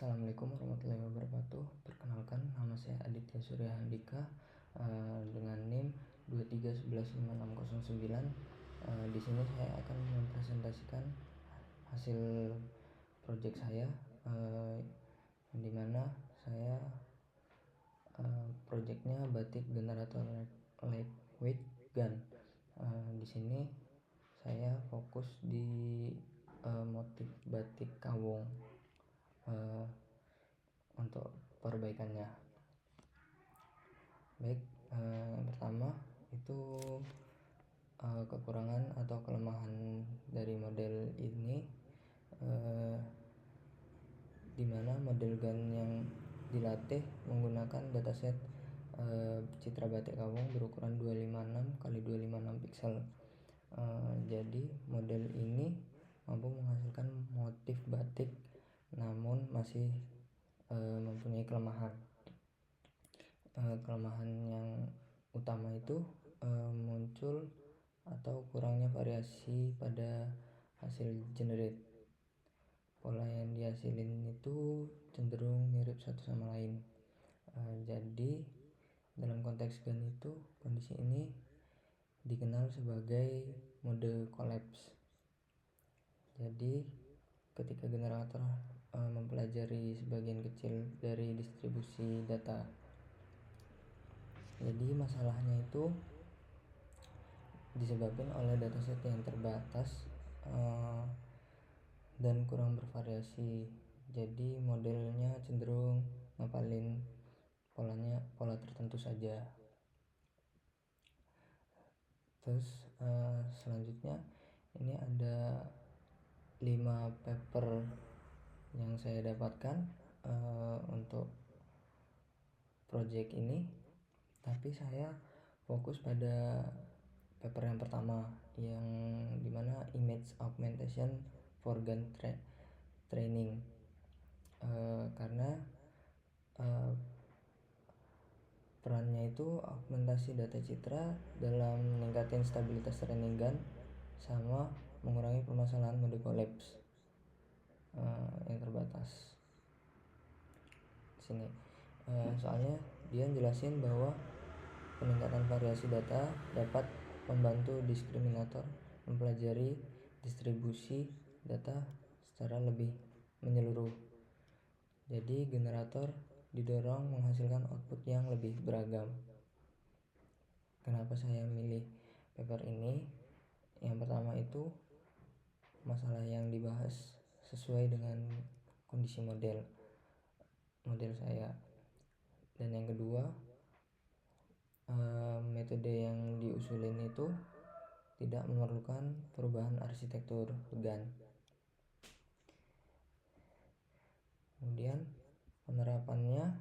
Assalamualaikum warahmatullahi wabarakatuh. Perkenalkan, nama saya Aditya Surya Handika dengan NIM 2311569. Di sini saya akan mempresentasikan hasil proyek saya, di mana saya proyeknya batik generator lightweight gun. Di sini saya fokus di motif batik kawung untuk perbaikannya. Baik, yang pertama itu kekurangan atau kelemahan dari model ini, di mana model gun yang dilatih menggunakan dataset citra batik kawung berukuran 256 x 256 pixel. Jadi model ini mampu menghasilkan motif batik namun masih mempunyai kelemahan. Kelemahan yang utama itu muncul atau kurangnya variasi pada hasil generate. Pola yang dihasilin itu cenderung mirip satu sama lain. Jadi dalam konteks gun itu, kondisi ini dikenal sebagai mode collapse. Jadi ketika generator mempelajari sebagian kecil dari distribusi data. Jadi masalahnya itu disebabkan oleh dataset yang terbatas dan kurang bervariasi. Jadi modelnya cenderung ngapalin pola tertentu saja. Terus selanjutnya ini ada 5 paper yang saya dapatkan untuk project ini, tapi saya fokus pada paper yang pertama yang dimana image augmentation for gun training, karena perannya itu augmentasi data citra dalam meningkatkan stabilitas training gun sama mengurangi permasalahan mode collapse yang terbatas. Sini soalnya dia jelasin bahwa peningkatan variasi data dapat membantu diskriminator mempelajari distribusi data secara lebih menyeluruh. Jadi generator didorong menghasilkan output yang lebih beragam. Kenapa saya milih paper ini? Yang pertama itu masalah yang dibahas sesuai dengan kondisi model saya. Dan yang kedua, metode yang diusulin itu tidak memerlukan perubahan arsitektur gun. Kemudian penerapannya,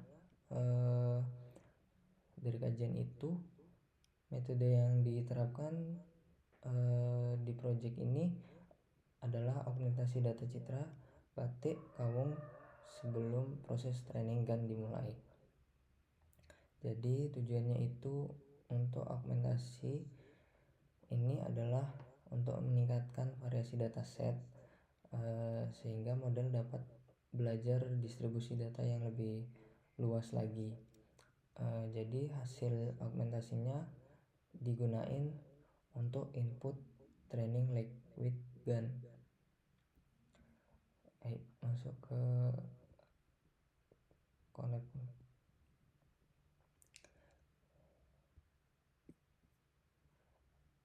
dari kajian itu metode yang diterapkan di project ini adalah augmentasi data citra batik kawung sebelum proses training gun dimulai. Jadi tujuannya itu untuk augmentasi ini adalah untuk meningkatkan variasi dataset sehingga model dapat belajar distribusi data yang lebih luas lagi. Jadi hasil augmentasinya digunain untuk input training lightweight gun. Masuk ke collab.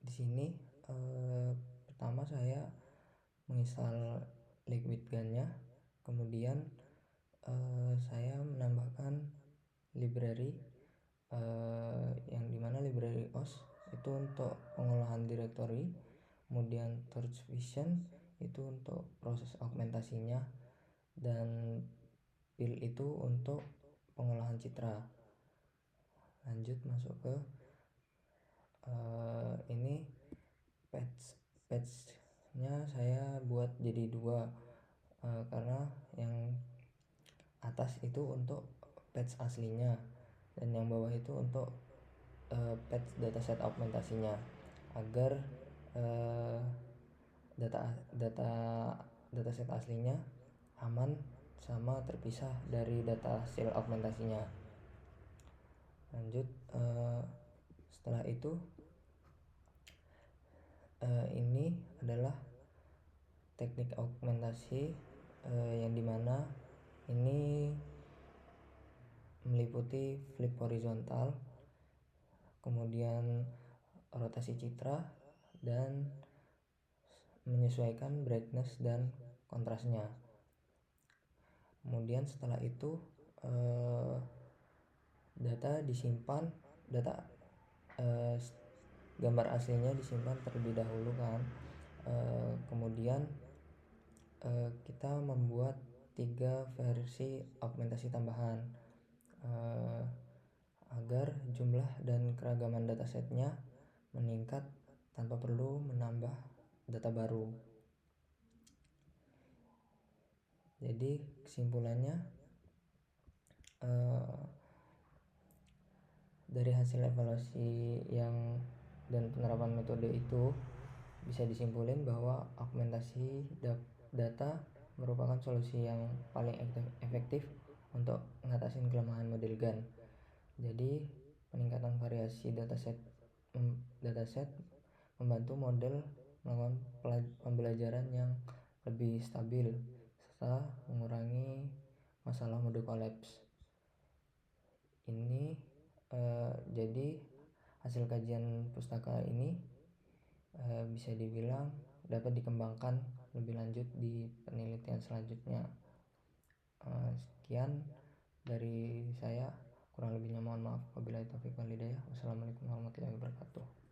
Di sini pertama saya menginstal liquid gunnya, kemudian saya menambahkan library yang dimana library OS itu untuk pengolahan directory, kemudian Torch Vision itu untuk proses augmentasinya, dan Pil itu untuk pengolahan citra. Lanjut masuk ke ini patch-nya saya buat jadi 2 karena yang atas itu untuk patch aslinya dan yang bawah itu untuk patch dataset augmentasinya agar dataset aslinya aman sama terpisah dari data hasil augmentasinya. Lanjut, setelah itu ini adalah teknik augmentasi yang dimana ini meliputi flip horizontal, kemudian rotasi citra, dan menyesuaikan brightness dan kontrasnya. Kemudian setelah itu gambar aslinya disimpan terlebih dahulu kan. Kemudian kita membuat 3 versi augmentasi tambahan agar jumlah dan keragaman datasetnya meningkat tanpa perlu menambah data baru. Jadi kesimpulannya, dari hasil evaluasi dan penerapan metode itu bisa disimpulin bahwa augmentasi data merupakan solusi yang paling efektif untuk ngatasin kelemahan model GAN. Jadi peningkatan variasi dataset membantu model melakukan pembelajaran yang lebih stabil serta mengurangi masalah mode collapse. Ini jadi hasil kajian pustaka ini bisa dibilang dapat dikembangkan lebih lanjut di penelitian selanjutnya. Sekian dari saya, kurang lebihnya mohon maaf. Wabillahi taufiq wal hidayah. Wassalamualaikum warahmatullahi wabarakatuh.